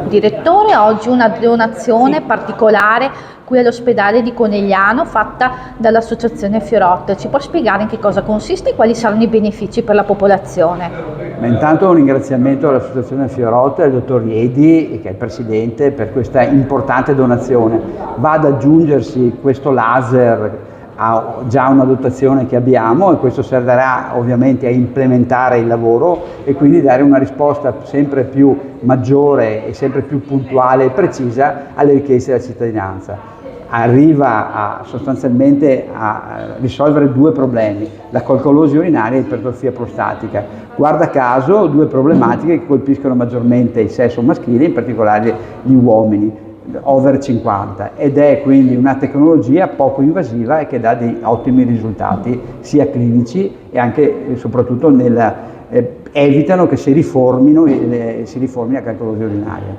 Direttore, oggi una donazione particolare qui all'ospedale di Conegliano fatta dall'associazione Fiorot. Ci può spiegare in che cosa consiste e quali saranno i benefici per la popolazione? Intanto un ringraziamento all'associazione Fiorot e al dottor Iedi, che è il presidente, per questa importante donazione. Va ad aggiungersi questo laser a già una dotazione che abbiamo, e questo servirà ovviamente a implementare il lavoro e quindi dare una risposta sempre più maggiore e sempre più puntuale e precisa alle richieste della cittadinanza. Arriva sostanzialmente a risolvere due problemi: la calcolosi urinaria e l'ipertrofia prostatica. Guarda caso, due problematiche che colpiscono maggiormente il sesso maschile, in particolare gli uomini over 50, ed è quindi una tecnologia poco invasiva e che dà dei ottimi risultati sia clinici e anche e soprattutto evitano che si riformi la calcolosi urinaria.